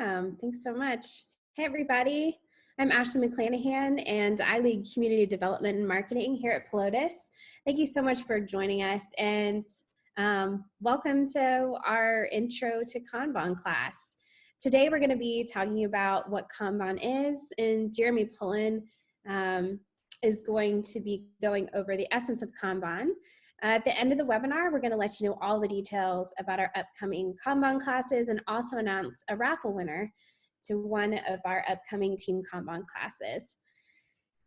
Awesome. Thanks so much. Hey, everybody. I'm Ashley McClanahan, and I lead community development and marketing here at Polodis. Thank you so much for joining us, and welcome to our intro to Kanban class. Today, we're going to be talking about what Kanban is, and Jeremy Pullen is going to be going over the essence of Kanban. At the end of the webinar, we're going to let you know all the details about our upcoming Kanban classes and also announce a raffle winner to one of our upcoming Team Kanban classes.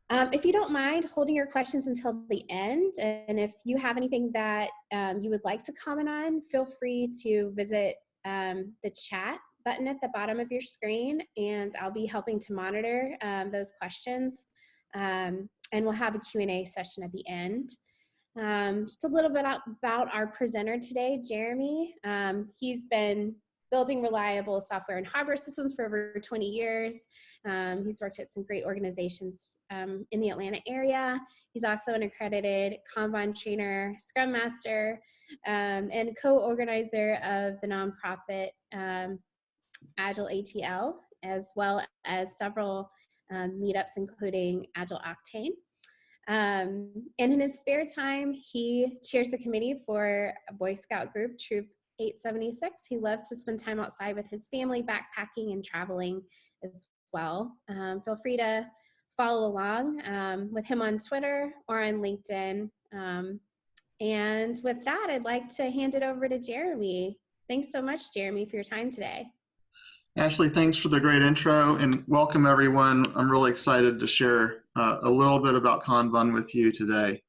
If you don't mind holding your questions until the end, and if you have anything that you would like to comment on, feel free to visit the chat button at the bottom of your screen, and I'll be helping to monitor those questions, and we'll have a Q&A session at the end. Just a little bit about our presenter today, Jeremy. He's been building reliable software and hardware systems for over 20 years. He's worked at some great organizations in the Atlanta area. He's also an accredited Kanban trainer, Scrum Master, and co-organizer of the nonprofit Agile ATL, as well as several meetups, including Agile Octane. And in his spare time, he chairs the committee for a Boy Scout group, Troop 876. He loves to spend time outside with his family, backpacking and traveling as well. Feel free to follow along with him on Twitter or on LinkedIn. And with that, I'd like to hand it over to Jeremy. Thanks so much, Jeremy, for your time today. Ashley, thanks for the great intro and welcome everyone. I'm really excited to share a little bit about Kanban with you today.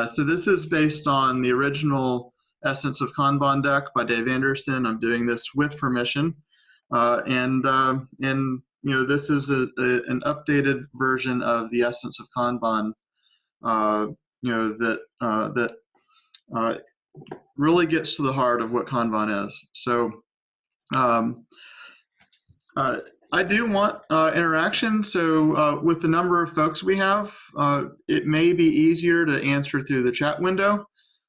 So this is based on the original Essence of Kanban deck by Dave Anderson. I'm doing this with permission. And you know, this is an updated version of the Essence of Kanban, you know, that really gets to the heart of what Kanban is. So I do want interaction, so with the number of folks we have, it may be easier to answer through the chat window,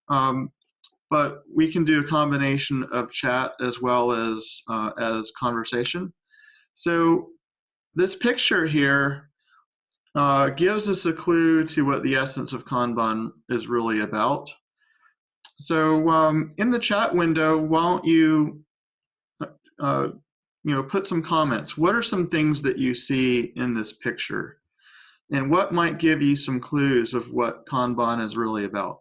but we can do a combination of chat as well as conversation. So this picture here gives us a clue to what the essence of Kanban is really about. So in the chat window, why don't you you know, put some comments. What are some things that you see in this picture? And what might give you some clues of what Kanban is really about?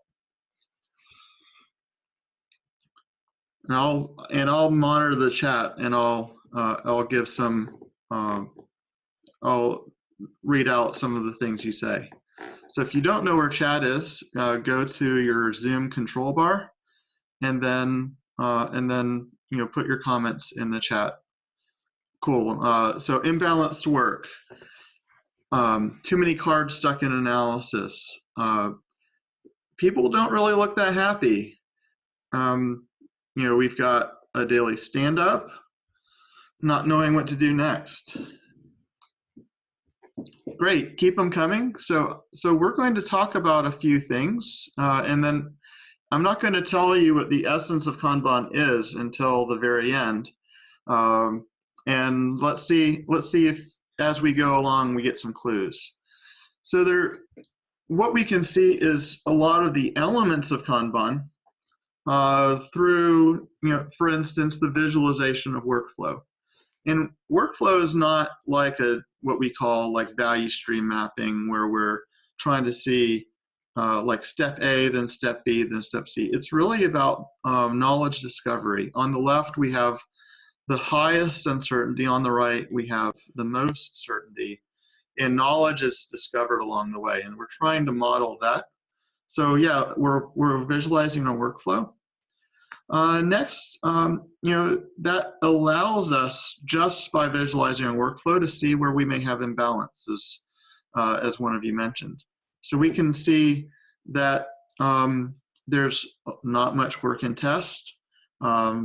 And I'll monitor the chat, and I'll give some I'll read out some of the things you say. So if you don't know where chat is, go to your Zoom control bar, and then you know, put your comments in the chat. Cool. So imbalanced work. Too many cards stuck in analysis. People don't really look that happy. You know, we've got a daily stand-up, not knowing what to do next. Great, keep them coming. So we're going to talk about a few things, and then I'm not going to tell you what the essence of Kanban is until the very end. And let's see if as we go along we get some clues. So what we can see is a lot of the elements of Kanban through, you know, for instance, the visualization of workflow. And workflow is not like what we call like value stream mapping, where we're trying to see like step A, then step B, then step C. It's really about knowledge discovery. On the left, we have the highest uncertainty. On the right, we have the most certainty, and knowledge is discovered along the way, and we're trying to model that. So yeah, we're visualizing our workflow. Next, you know, that allows us, just by visualizing our workflow, to see where we may have imbalances, as one of you mentioned. So we can see that there's not much work in test.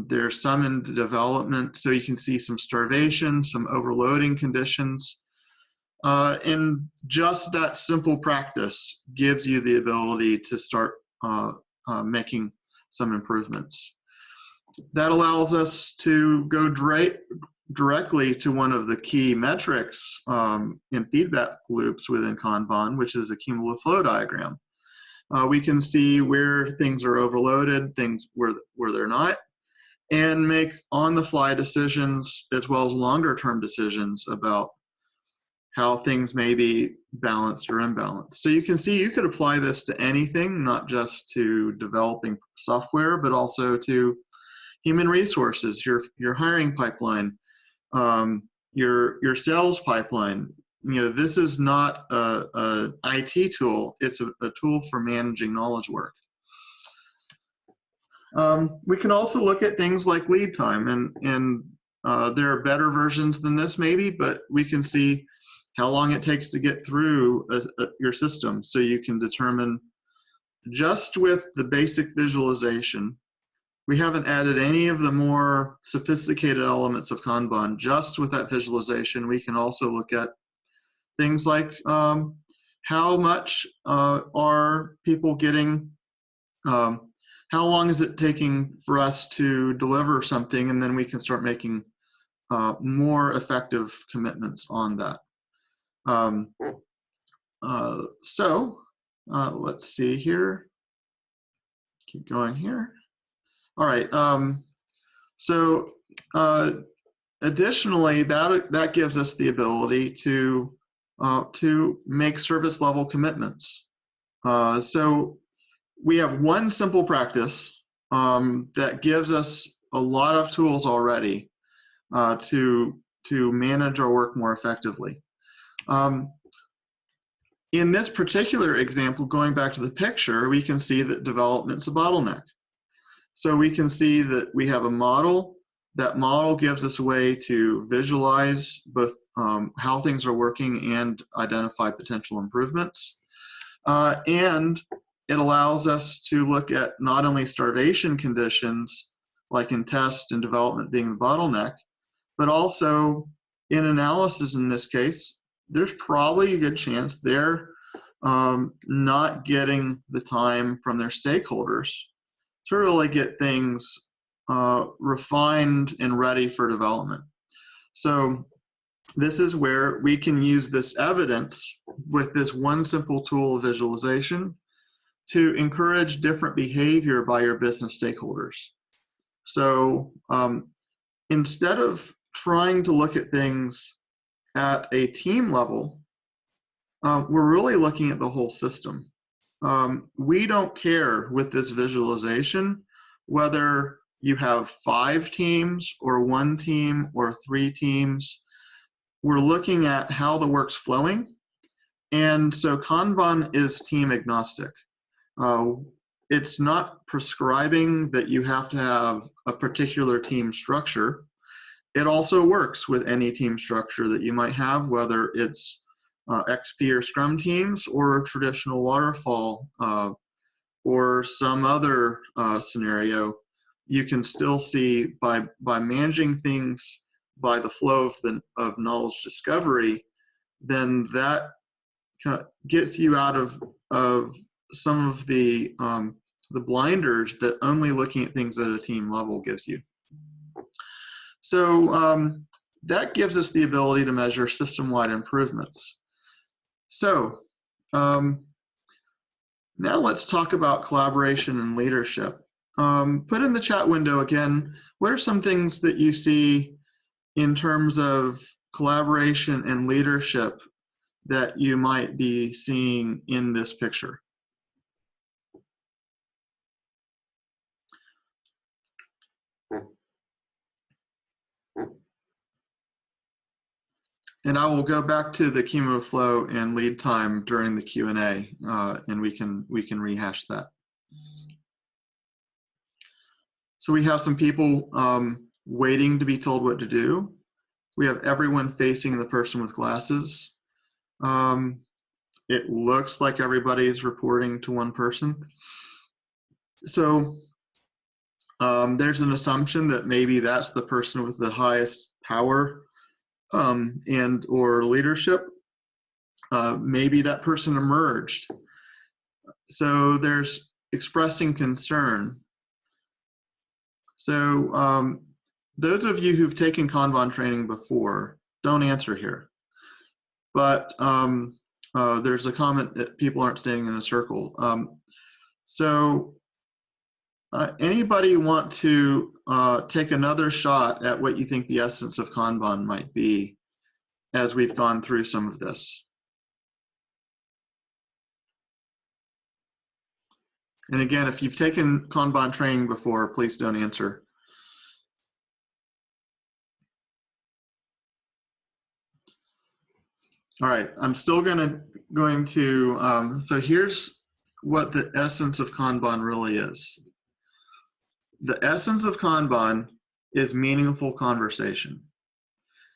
There's some in development, so you can see some starvation, some overloading conditions. And just that simple practice gives you the ability to start making some improvements. That allows us to go directly to one of the key metrics in feedback loops within Kanban, which is a cumulative flow diagram. We can see where things are overloaded, things where they're not, and make on-the-fly decisions as well as longer-term decisions about how things may be balanced or imbalanced. So you can see you could apply this to anything, not just to developing software, but also to human resources, your hiring pipeline, your sales pipeline. You know, this is not a IT tool, it's a tool for managing knowledge work. We can also look at things like lead time, and there are better versions than this maybe, but we can see how long it takes to get through your system. So you can determine, just with the basic visualization, we haven't added any of the more sophisticated elements of Kanban. Just with that visualization, we can also look at things like how much are people getting, how long is it taking for us to deliver something, and then we can start making more effective commitments on that. Let's see here. Keep going here. All right. Additionally, that gives us the ability to make service level commitments. So we have one simple practice that gives us a lot of tools already to manage our work more effectively. In this particular example, going back to the picture, we can see that development's a bottleneck. So we can see that we have a model. That model gives us a way to visualize both how things are working and identify potential improvements. And it allows us to look at not only starvation conditions, like in test and development being the bottleneck, but also in analysis in this case, there's probably a good chance they're not getting the time from their stakeholders to really get things refined and ready for development. So this is where we can use this evidence with this one simple tool of visualization to encourage different behavior by your business stakeholders. So instead of trying to look at things at a team level, we're really looking at the whole system. We don't care with this visualization whether you have 5 teams or 1 team or 3 teams. We're looking at how the work's flowing. And so Kanban is team agnostic. It's not prescribing that you have to have a particular team structure. It also works with any team structure that you might have, whether it's XP or Scrum teams or traditional waterfall or some other scenario. You can still see by managing things by the flow of knowledge discovery, then that gets you out of some of the blinders that only looking at things at a team level gives you. So that gives us the ability to measure system-wide improvements. So now let's talk about collaboration and leadership. Put in the chat window again, what are some things that you see in terms of collaboration and leadership that you might be seeing in this picture? And I will go back to the cumulative flow and lead time during the Q&A, and we can rehash that. So we have some people waiting to be told what to do. We have everyone facing the person with glasses. It looks like everybody is reporting to one person. So there's an assumption that maybe that's the person with the highest power and or leadership. Maybe that person emerged. So there's expressing concern. So those of you who've taken Kanban training before, don't answer here. But there's a comment that people aren't standing in a circle. Anybody want to take another shot at what you think the essence of Kanban might be as we've gone through some of this? And again, if you've taken Kanban training before, please don't answer. All right, I'm still going to so here's what the essence of Kanban really is. The essence of Kanban is meaningful conversation.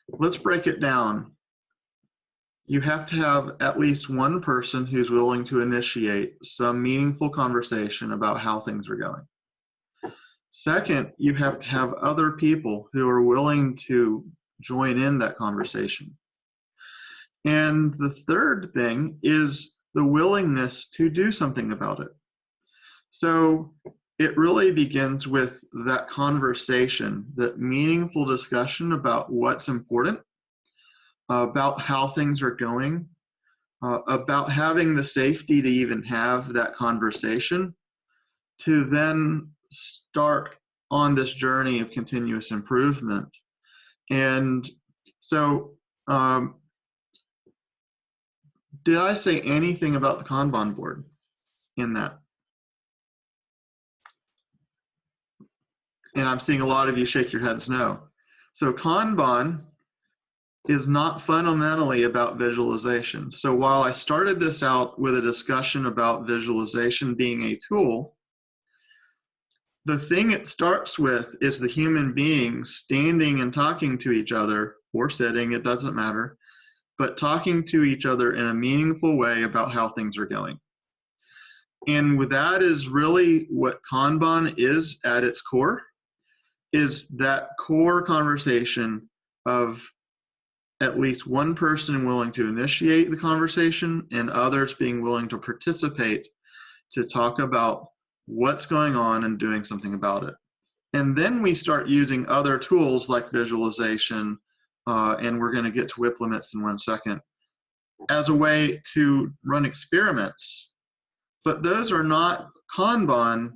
Let's break it down. You have to have at least one person who's willing to initiate some meaningful conversation about how things are going. Second, you have to have other people who are willing to join in that conversation. And the third thing is the willingness to do something about it. So it really begins with that conversation, that meaningful discussion about what's important, about how things are going, about having the safety to even have that conversation, to then start on this journey of continuous improvement. And so, did I say anything about the Kanban board in that? And I'm seeing a lot of you shake your heads no. So Kanban is not fundamentally about visualization. So while I started this out with a discussion about visualization being a tool, the thing it starts with is the human beings standing and talking to each other, or sitting, it doesn't matter, but talking to each other in a meaningful way about how things are going. And with that is really what Kanban is at its core, is that core conversation of at least one person willing to initiate the conversation and others being willing to participate to talk about what's going on and doing something about it. And then we start using other tools like visualization, and we're going to get to WIP limits in 1 second, as a way to run experiments. But those are not Kanban,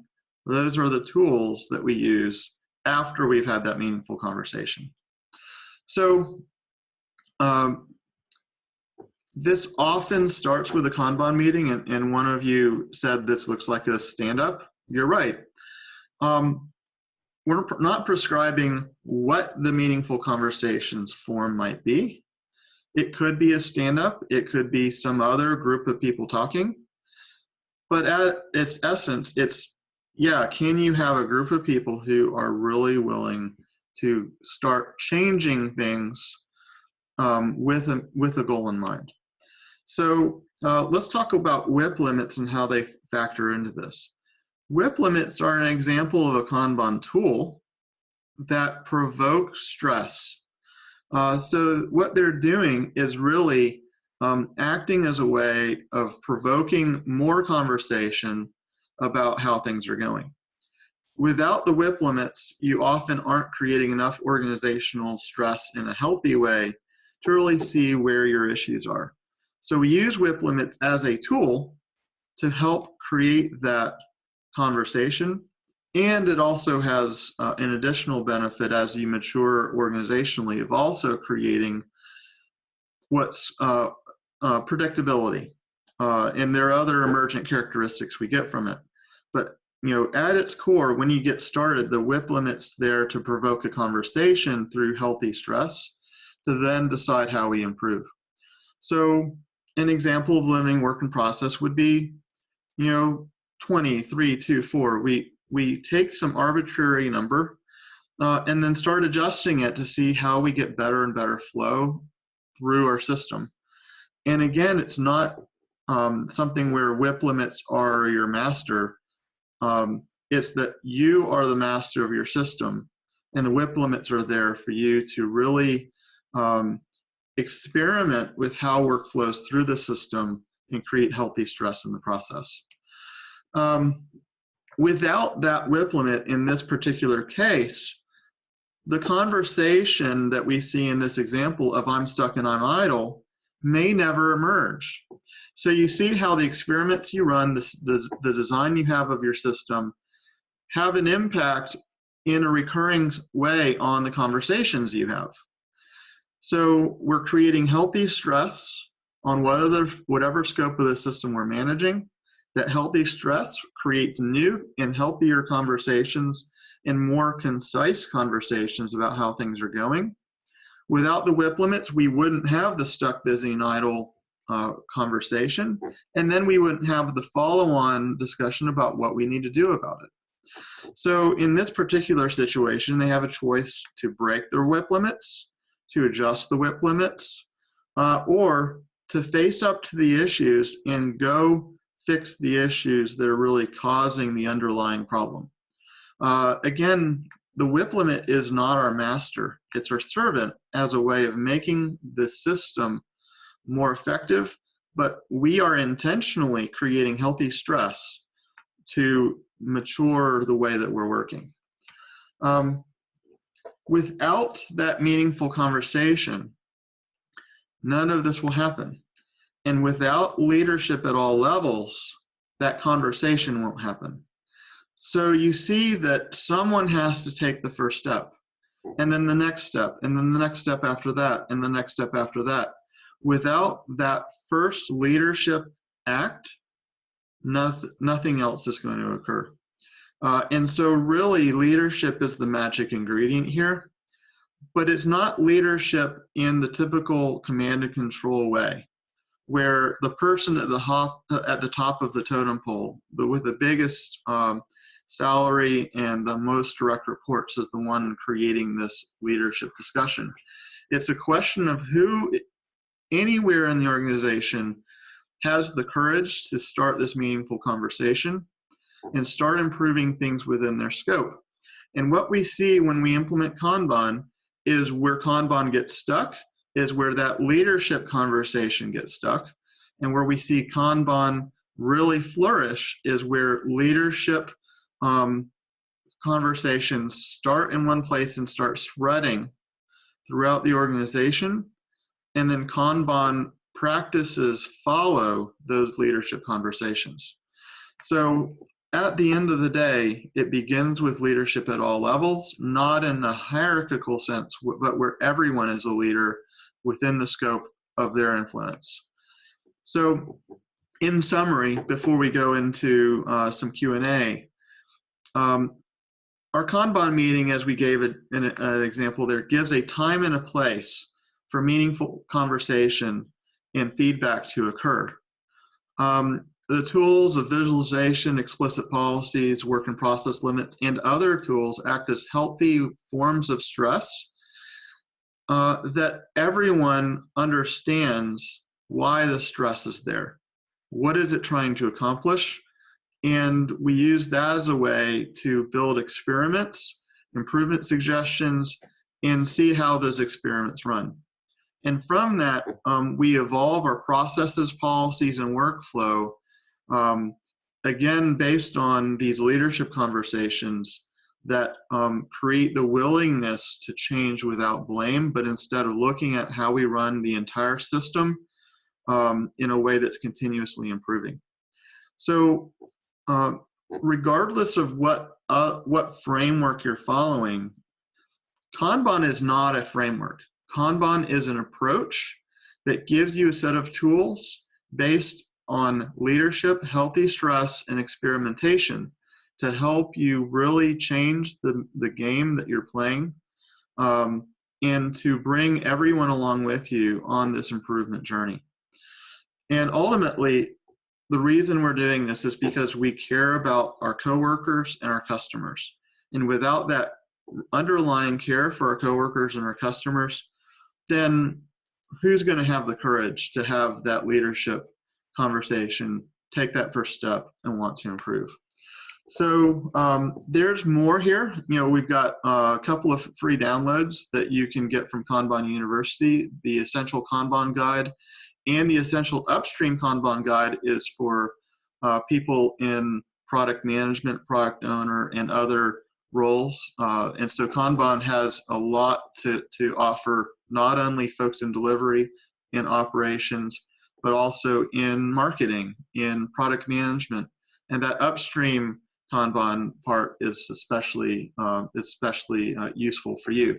those are the tools that we use after we've had that meaningful conversation. So this often starts with a Kanban meeting, and one of you said this looks like a stand-up. You're right. We're not prescribing what the meaningful conversations form might be. It could be a stand-up. It could be some other group of people talking. But at its essence, it's, yeah, can you have a group of people who are really willing to start changing things with a goal in mind? So let's talk about WIP limits and how they factor into this. WIP limits are an example of a Kanban tool that provoke stress. So what they're doing is really acting as a way of provoking more conversation about how things are going. Without the WIP limits, you often aren't creating enough organizational stress in a healthy way to really see where your issues are. So we use WIP limits as a tool to help create that conversation, and it also has an additional benefit as you mature organizationally of also creating what's predictability, and there are other emergent characteristics we get from it. But at its core, when you get started, the WIP limit's there to provoke a conversation through healthy stress to then decide how we improve. So an example of limiting work in process would be 20, 3, 2, 4. We take some arbitrary number and then start adjusting it to see how we get better and better flow through our system. And again, it's not something where WIP limits are your master. It's that you are the master of your system, and the WIP limits are there for you to really experiment with how work flows through the system and create healthy stress in the process. Without that WIP limit in this particular case, the conversation that we see in this example of I'm stuck and I'm idle may never emerge. So you see how the experiments you run, the design you have of your system, have an impact in a recurring way on the conversations you have. So we're creating healthy stress on whatever scope of the system we're managing. That healthy stress creates new and healthier conversations and more concise conversations about how things are going. Without the WIP limits, we wouldn't have the stuck, busy, and idle conversation, and then we wouldn't have the follow-on discussion about what we need to do about it. So in this particular situation, they have a choice to break their WIP limits, to adjust the WIP limits, or to face up to the issues and go fix the issues that are really causing the underlying problem. Again, the WIP limit is not our master. It's our servant as a way of making the system more effective, but we are intentionally creating healthy stress to mature the way that we're working. Without that meaningful conversation, none of this will happen. And without leadership at all levels, that conversation won't happen. So you see that someone has to take the first step, and then the next step, and then the next step after that, and the next step after that. Without that first leadership act, nothing else is going to occur. And so really leadership is the magic ingredient here, but it's not leadership in the typical command and control way, where the person at the top of the totem pole, with the biggest salary and the most direct reports, is the one creating this leadership discussion. It's a question of who anywhere in the organization has the courage to start this meaningful conversation and start improving things within their scope. And what we see when we implement Kanban is where Kanban gets stuck is where that leadership conversation gets stuck. And where we see Kanban really flourish is where leadership conversations start in one place and start spreading throughout the organization. And then Kanban practices follow those leadership conversations. So at the end of the day, it begins with leadership at all levels, not in a hierarchical sense, but where everyone is a leader within the scope of their influence. So in summary, before we go into some Q&A, our Kanban meeting, as we gave an example there, gives a time and a place for meaningful conversation and feedback to occur. The tools of visualization, explicit policies, work and process limits, and other tools act as healthy forms of stress that everyone understands why the stress is there. What is it trying to accomplish? And we use that as a way to build experiments, improvement suggestions, and see how those experiments run. And from that, we evolve our processes, policies, and workflow, again, based on these leadership conversations that create the willingness to change without blame, but instead of looking at how we run the entire system in a way that's continuously improving. So regardless of what framework you're following, Kanban is not a framework. Kanban is an approach that gives you a set of tools based on leadership, healthy stress, and experimentation to help you really change the game that you're playing and to bring everyone along with you on this improvement journey. And ultimately, the reason we're doing this is because we care about our coworkers and our customers. And without that underlying care for our coworkers and our customers, then who's going to have the courage to have that leadership conversation, take that first step, and want to improve? So there's more here. You know, we've got a couple of free downloads that you can get from Kanban University. The Essential Kanban Guide and the Essential Upstream Kanban Guide is for people in product management, product owner, and other roles. And so Kanban has a lot to offer, not only folks in delivery, in operations, but also in marketing, in product management. And that upstream Kanban part is especially useful for you.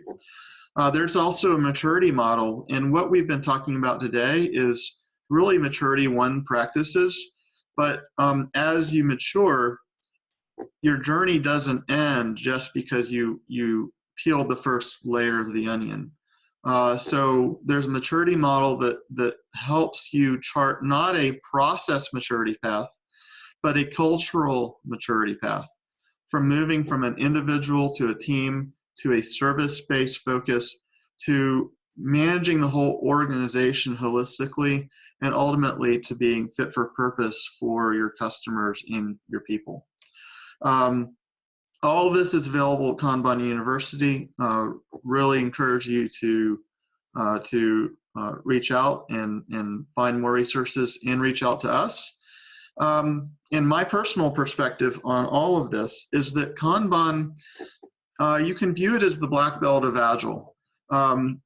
There's also a maturity model, and what we've been talking about today is really maturity one practices. But as you mature, your journey doesn't end just because you peeled the first layer of the onion. So there's a maturity model that helps you chart not a process maturity path, but a cultural maturity path, from moving from an individual to a team to a service-based focus to managing the whole organization holistically, and ultimately to being fit for purpose for your customers and your people. All of this is available at Kanban University. Really encourage you to reach out and find more resources and reach out to us. And my personal perspective on all of this is that Kanban, you can view it as the black belt of Agile.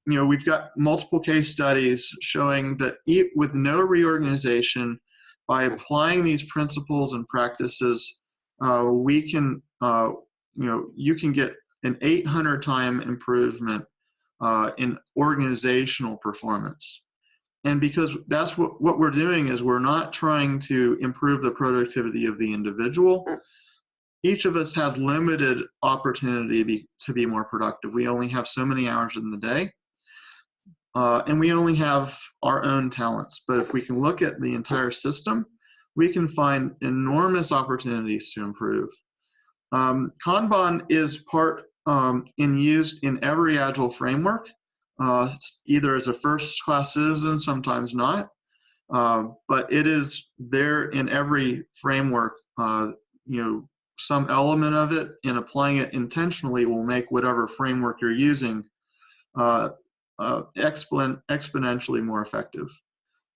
We've got multiple case studies showing that with no reorganization, by applying these principles and practices, we can, you can get an 800-time improvement in organizational performance. And because that's what we're doing is we're not trying to improve the productivity of the individual. Each of us has limited opportunity to be more productive. We only have so many hours in the day, and we only have our own talents. But if we can look at the entire system, we can find enormous opportunities to improve. Kanban is used in every Agile framework, either as a first-class citizen, sometimes not, but it is there in every framework. Some element of it, and applying it intentionally will make whatever framework you're using exponentially more effective.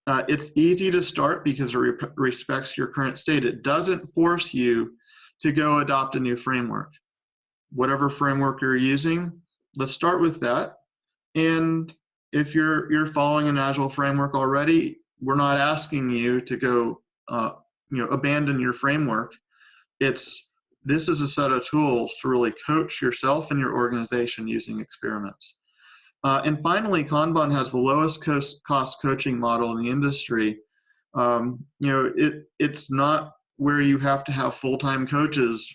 It's easy to start because it respects your current state. It doesn't force you to go adopt a new framework. Whatever framework you're using, let's start with that. And if you're following an Agile framework already, we're not asking you to go abandon your framework. This is a set of tools to really coach yourself and your organization using experiments. And finally, Kanban has the lowest cost coaching model in the industry. It's not where you have to have full-time coaches,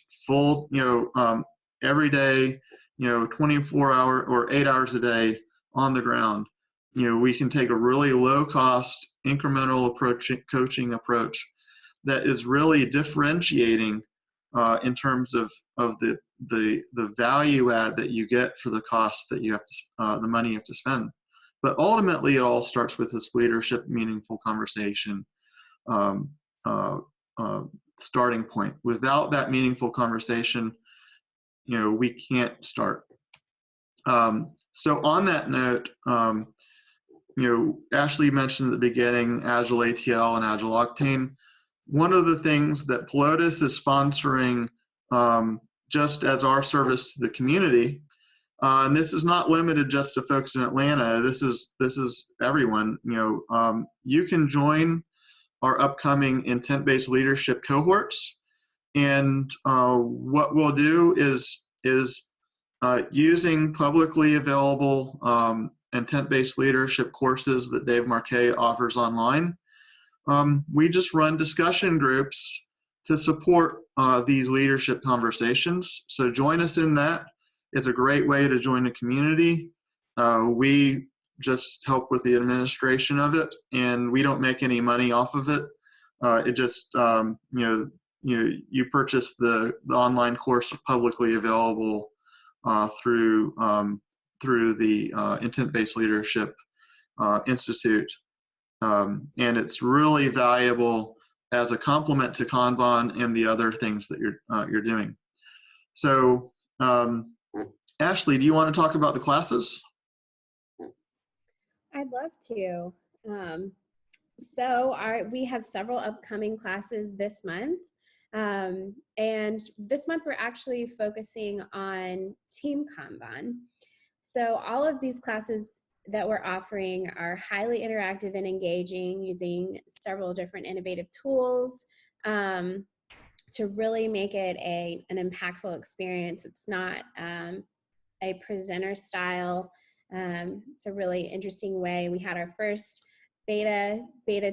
every day, 24 hour or 8 hours a day on the ground. We can take a really low-cost, incremental coaching approach that is really differentiating in terms of the value add that you get for the cost that you have to, the money you have to spend. But ultimately, it all starts with this leadership, meaningful conversation starting point. Without that meaningful conversation, we can't start. So on that note, Ashley mentioned at the beginning Agile ATL and Agile Octane. One of the things that Polodis is sponsoring just as our service to the community, and this is not limited just to folks in Atlanta, this is everyone, you can join our upcoming intent-based leadership cohorts. And what we'll do is using publicly available intent-based leadership courses that Dave Marquet offers online. We just run discussion groups to support these leadership conversations. So join us in that. It's a great way to join a community. We just help with the administration of it, and we don't make any money off of it. It just, you purchase the online course publicly available through the Intent-Based Leadership Institute. And it's really valuable as a complement to Kanban and the other things that you're doing. So, Ashley, do you want to talk about the classes? I'd love to. So we have several upcoming classes this month. And this month we're actually focusing on team Kanban. So all of these classes that we're offering are highly interactive and engaging, using several different innovative tools to really make it an impactful experience. It's not a presenter style. It's a really interesting way. We had our first beta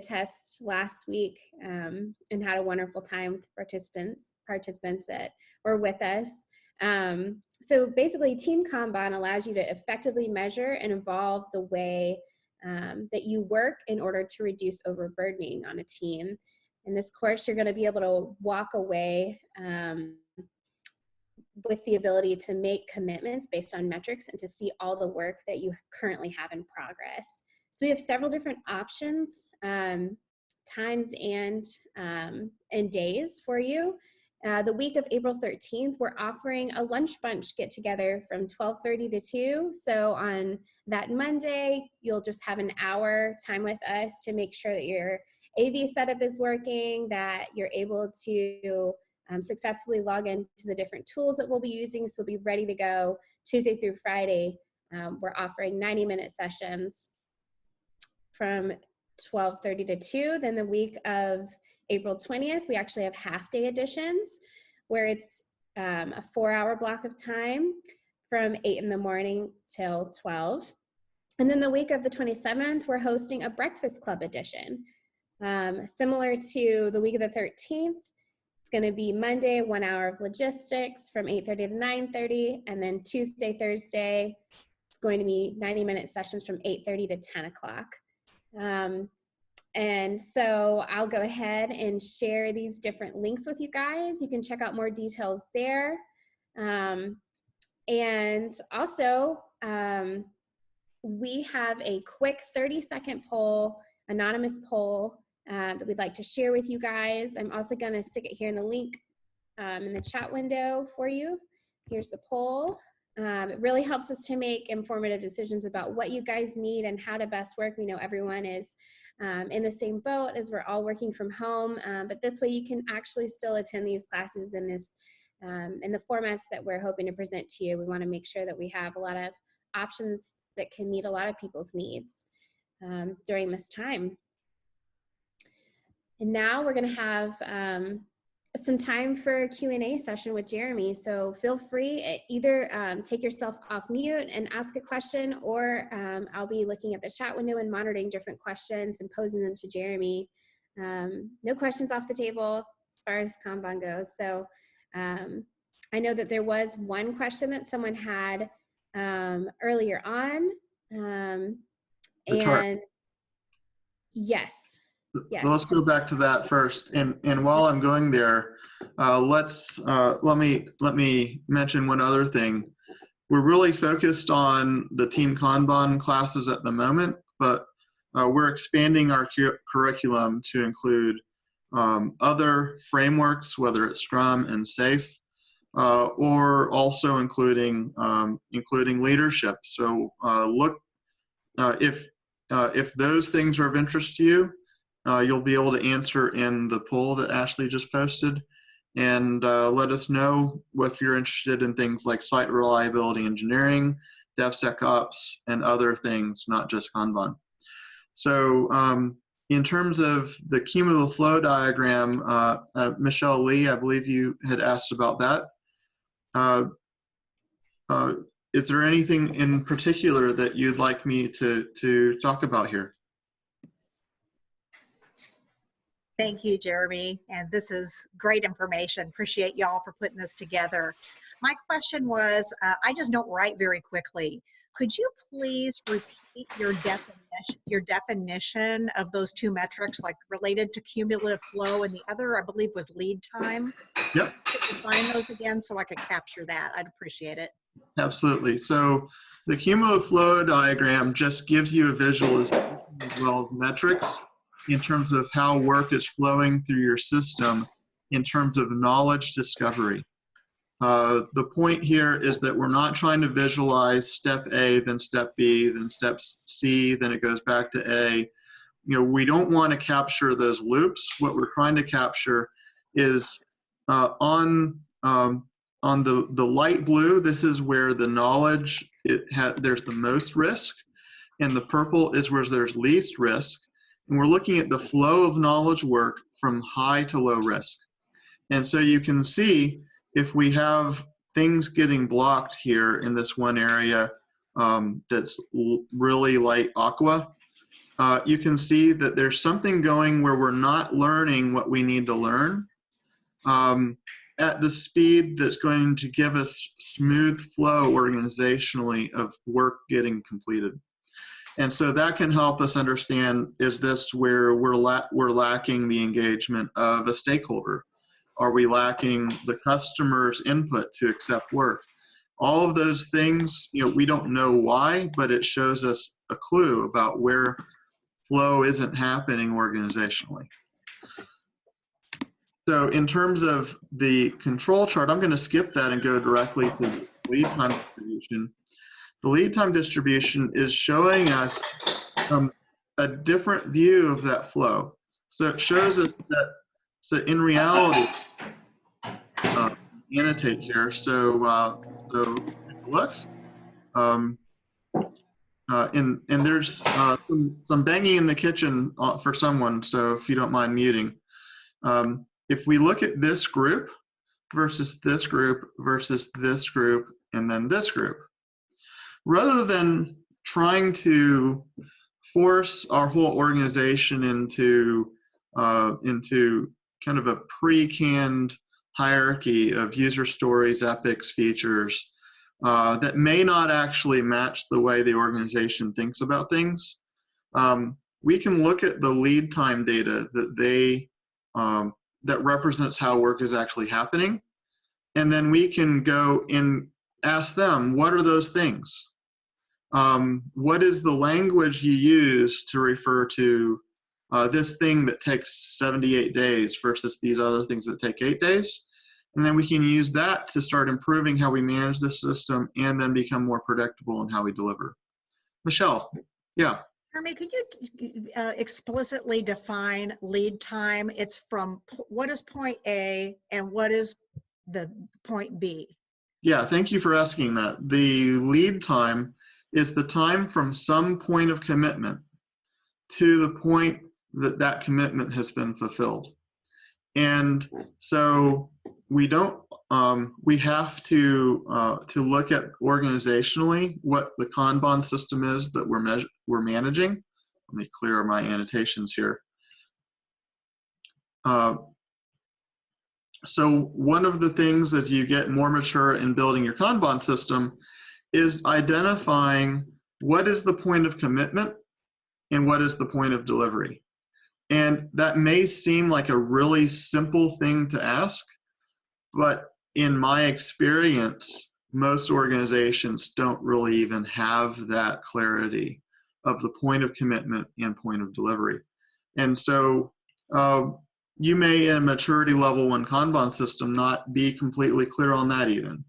test last week and had a wonderful time with participants that were with us. So basically, Team Kanban allows you to effectively measure and evolve the way that you work in order to reduce overburdening on a team. In this course, you're going to be able to walk away with the ability to make commitments based on metrics and to see all the work that you currently have in progress. So we have several different options, times and days for you. The week of April 13th, we're offering a lunch bunch get together from 12:30 to 2. So on that Monday, you'll just have an hour time with us to make sure that your AV setup is working, that you're able to successfully log into the different tools that we'll be using, so we'll be ready to go Tuesday through Friday. We're offering 90-minute sessions from 12:30 to 2. Then the week of April 20th, we actually have half-day editions where it's a 4-hour block of time from 8 in the morning till 12. And then the week of the 27th, we're hosting a breakfast club edition. Similar to the week of the 13th, it's going to be Monday, 1 hour of logistics from 8:30 to 9:30. And then Tuesday, Thursday, it's going to be 90-minute sessions from 8:30 to 10 o'clock. And so I'll go ahead and share these different links with you guys. You can check out more details there. And also, we have a quick 30-second poll, anonymous poll, that we'd like to share with you guys. I'm also going to stick it here in the link in the chat window for you. Here's the poll. It really helps us to make informative decisions about what you guys need and how to best work. We know everyone is in the same boat as we're all working from home, but this way you can actually still attend these classes in the formats that we're hoping to present to you. We want to make sure that we have a lot of options that can meet a lot of people's needs during this time. And now we're going to have some time for a Q&A session with Jeremy. So feel free, either take yourself off mute and ask a question, or I'll be looking at the chat window and monitoring different questions and posing them to Jeremy. No questions off the table as far as Kanban goes. So I know that there was one question that someone had earlier on. The chart. And yes. Yes. So let's go back to that first. And while I'm going there, let me mention one other thing. We're really focused on the Team Kanban classes at the moment, but we're expanding our curriculum to include other frameworks, whether it's Scrum and SAFe, or also including leadership. So look, if those things are of interest to you, you'll be able to answer in the poll that Ashley just posted, and let us know if you're interested in things like site reliability engineering, DevSecOps, and other things, not just Kanban. So in terms of the cumulative flow diagram, Michelle Lee, I believe you had asked about that. Is there anything in particular that you'd like me to talk about here? Thank you, Jeremy. And this is great information. Appreciate y'all for putting this together. My question was, I just don't write very quickly. Could you please repeat your definition of those two metrics, like related to cumulative flow, and the other, I believe, was lead time? Yep. Could you define those again so I could capture that? I'd appreciate it. Absolutely. So the cumulative flow diagram just gives you a visualization as well as metrics in terms of how work is flowing through your system in terms of knowledge discovery. The point here is that we're not trying to visualize step A, then step B, then step C, then it goes back to A. We don't want to capture those loops. What we're trying to capture is on the light blue, this is where the knowledge, there's the most risk, and the purple is where there's least risk. And we're looking at the flow of knowledge work from high to low risk. And so you can see if we have things getting blocked here in this one area that's really light aqua, you can see that there's something going where we're not learning what we need to learn at the speed that's going to give us smooth flow organizationally of work getting completed. And so that can help us understand, is this where we're lacking the engagement of a stakeholder? Are we lacking the customer's input to accept work? All of those things, we don't know why, but it shows us a clue about where flow isn't happening organizationally. So in terms of the control chart, I'm going to skip that and go directly to the lead time distribution. The lead time distribution is showing us a different view of that flow. So it shows us that, so in reality, annotate here. So look, and there's some banging in the kitchen for someone. So if you don't mind muting, if we look at this group versus this group versus this group and then this group, rather than trying to force our whole organization into kind of a pre-canned hierarchy of user stories, epics, features that may not actually match the way the organization thinks about things, we can look at the lead time data that represents how work is actually happening, and then we can go and ask them, what are those things? What is the language you use to refer to this thing that takes 78 days versus these other things that take 8 days? And then we can use that to start improving how we manage the system and then become more predictable in how we deliver. Michelle, yeah. Jeremy, could you explicitly define lead time? It's from what is point A and what is the point B? Yeah, thank you for asking that. The lead time is the time from some point of commitment to the point that that commitment has been fulfilled. And so we don't, we have to look at organizationally what the Kanban system is that we're managing. Let me clear my annotations here. So one of the things as you get more mature in building your Kanban system is identifying what is the point of commitment and what is the point of delivery. And that may seem like a really simple thing to ask, but in my experience, most organizations don't really even have that clarity of the point of commitment and point of delivery. And so you may, at a maturity level one Kanban system, not be completely clear on that even.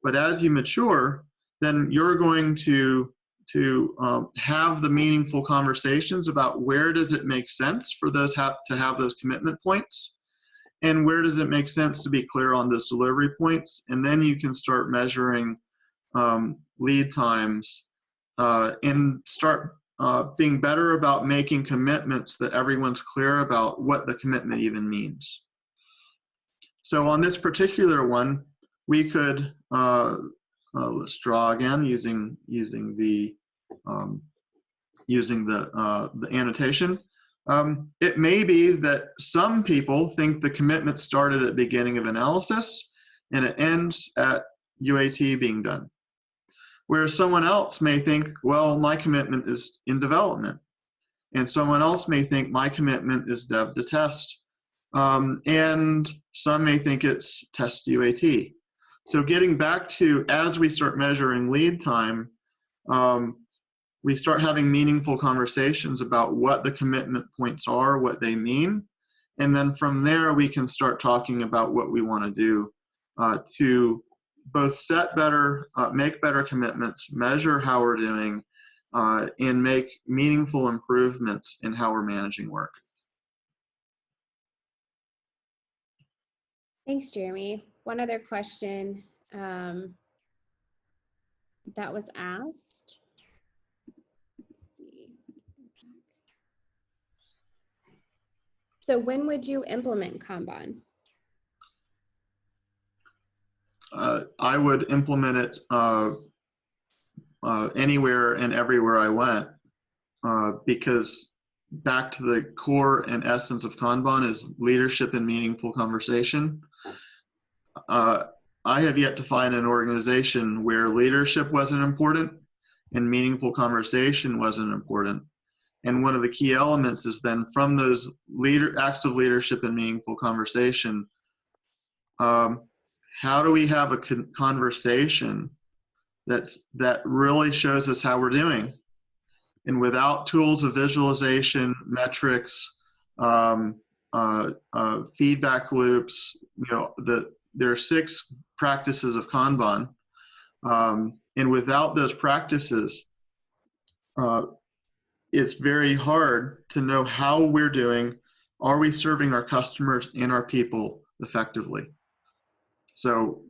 But as you mature, then you're going to have the meaningful conversations about where does it make sense for those to have those commitment points, and where does it make sense to be clear on those delivery points, and then you can start measuring lead times and start being better about making commitments that everyone's clear about what the commitment even means. So on this particular one, we could let's draw again using the annotation. It may be that some people think the commitment started at the beginning of analysis and it ends at UAT being done. Whereas someone else may think, well, my commitment is in development. And someone else may think my commitment is dev to test. And some may think it's test UAT. So getting back to, as we start measuring lead time, we start having meaningful conversations about what the commitment points are, what they mean. And then from there, we can start talking about what we want to do to both set better, make better commitments, measure how we're doing, and make meaningful improvements in how we're managing work. Thanks, Jeremy. One other question that was asked. Let's see. So when would you implement Kanban? I would implement it anywhere and everywhere I went, because back to the core and essence of Kanban is leadership and meaningful conversation. I have yet to find an organization where leadership wasn't important and meaningful conversation wasn't important. And one of the key elements is then from those acts of leadership and meaningful conversation, how do we have a conversation that really shows us how we're doing? And without tools of visualization, metrics, feedback loops, there are 6 practices of Kanban. And without those practices, it's very hard to know how we're doing. Are we serving our customers and our people effectively? So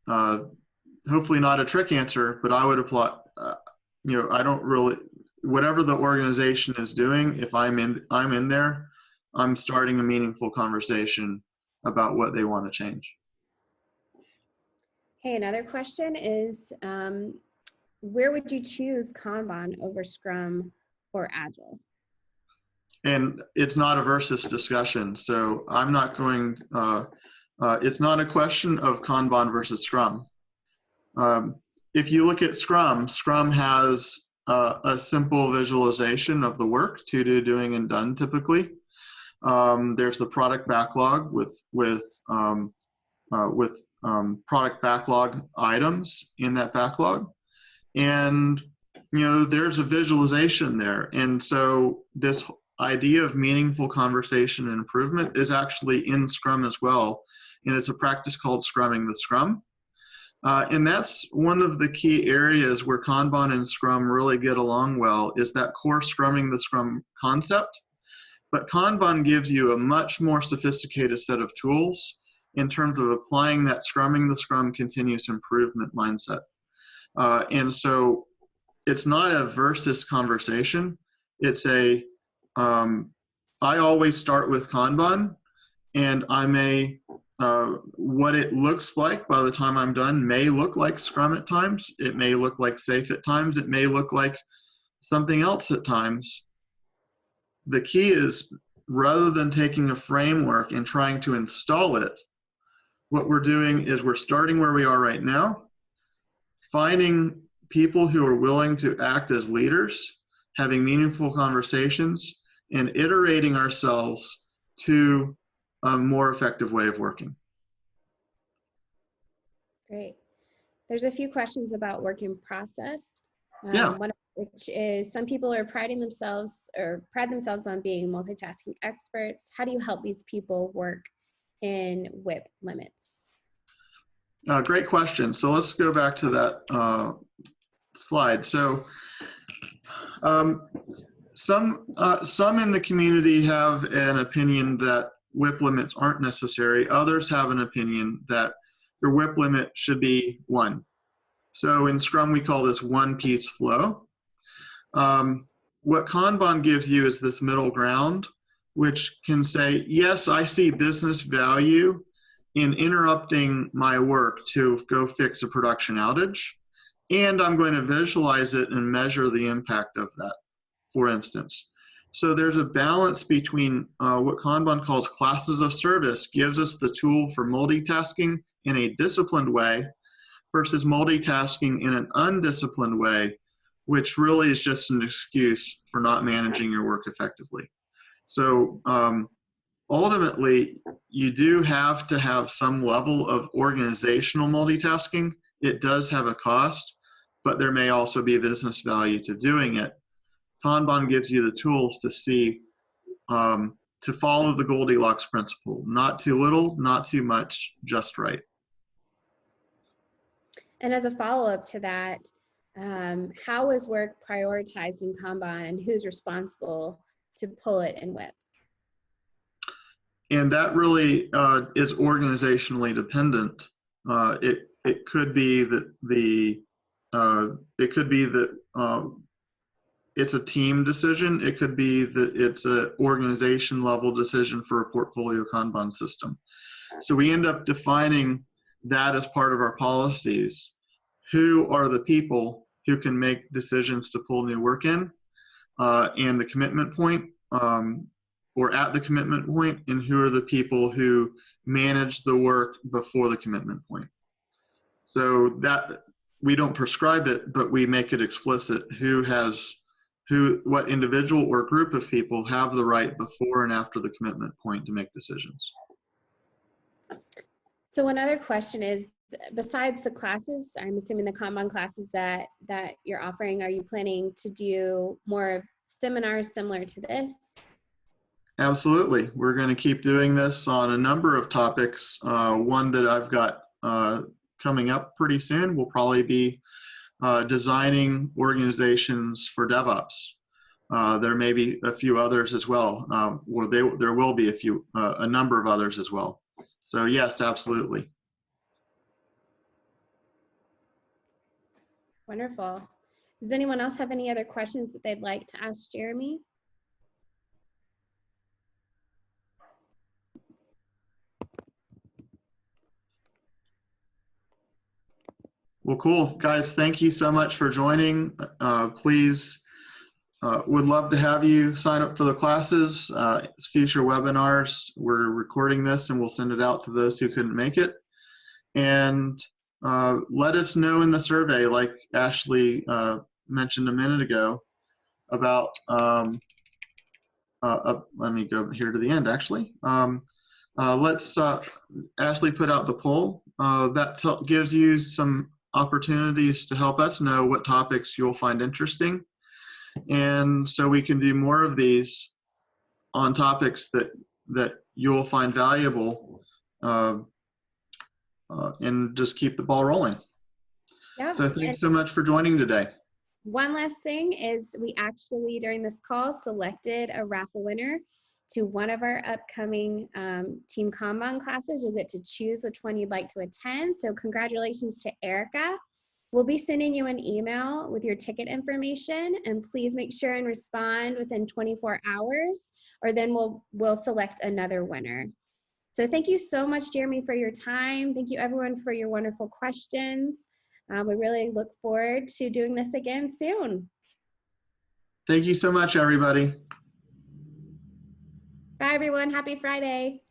hopefully not a trick answer, but I would apply, I don't really, whatever the organization is doing, if I'm in there, I'm starting a meaningful conversation about what they want to change. Okay, another question is, where would you choose Kanban over Scrum or Agile? And it's not a versus discussion, so I'm not going, it's not a question of Kanban versus Scrum. If you look at Scrum, Scrum has a simple visualization of the work to do, doing, and done typically. There's the product backlog with product backlog items in that backlog. And, there's a visualization there. And so this idea of meaningful conversation and improvement is actually in Scrum as well. And it's a practice called Scrumming the Scrum. And that's one of the key areas where Kanban and Scrum really get along well, is that core Scrumming the Scrum concept. But Kanban gives you a much more sophisticated set of tools in terms of applying that Scrumming the Scrum continuous improvement mindset. And so it's not a versus conversation. It's I always start with Kanban, and I may, what it looks like by the time I'm done may look like Scrum at times. It may look like Safe at times. It may look like something else at times. The key is, rather than taking a framework and trying to install it, what we're doing is we're starting where we are right now, finding people who are willing to act as leaders, having meaningful conversations, and iterating ourselves to a more effective way of working. Great. There's a few questions about work in process. Yeah. One of which is, some people are pride themselves on being multitasking experts. How do you help these people work in WIP limits? Great question. So let's go back to that slide. So some in the community have an opinion that WIP limits aren't necessary. Others have an opinion that your WIP limit should be 1. So in Scrum, we call this one-piece flow. What Kanban gives you is this middle ground, which can say, yes, I see business value in interrupting my work to go fix a production outage, and I'm going to visualize it and measure the impact of that, for instance. So there's a balance between what Kanban calls classes of service, gives us the tool for multitasking in a disciplined way, versus multitasking in an undisciplined way, which really is just an excuse for not managing your work effectively. So ultimately, you do have to have some level of organizational multitasking. It does have a cost, but there may also be business value to doing it. Kanban gives you the tools to see, to follow the Goldilocks principle. Not too little, not too much, just right. And as a follow-up to that, how is work prioritized in Kanban, and who's responsible to pull it in WIP? and that really is organizationally dependent. It could be that it's a team decision. It could be that it's an organization level decision for a portfolio Kanban system. So we end up defining that as part of our policies. Who are the people who can make decisions to pull new work in, and the commitment point, or at the commitment point, and who are the people who manage the work before the commitment point. So that we don't prescribe it, but we make it explicit what individual or group of people have the right before and after the commitment point to make decisions. So one other question is, besides the classes, I'm assuming the Kanban classes that you're offering, are you planning to do more seminars similar to this? Absolutely. We're going to keep doing this on a number of topics. One that I've got coming up pretty soon will probably be designing organizations for DevOps. There may be a few others as well. There will be a number of others as well. So yes, absolutely. Wonderful. Does anyone else have any other questions that they'd like to ask Jeremy? Well, cool. Guys, thank you so much for joining. Please, would love to have you sign up for the classes. It's future webinars. We're recording this and we'll send it out to those who couldn't make it. And let us know in the survey, like Ashley mentioned a minute ago, about, let me go here to the end, actually. Ashley put out the poll. That gives you some opportunities to help us know what topics you'll find interesting. And so we can do more of these on topics that you'll find valuable, and just keep the ball rolling. Yeah. So thanks so much for joining today. One last thing is we actually, during this call, selected a raffle winner to one of our upcoming Team Kanban classes. You'll get to choose which one you'd like to attend. So congratulations to Erica. We'll be sending you an email with your ticket information, and please make sure and respond within 24 hours, or then we'll select another winner. So thank you so much, Jeremy, for your time. Thank you everyone for your wonderful questions. We really look forward to doing this again soon. Thank you so much, everybody. Bye, everyone. Happy Friday.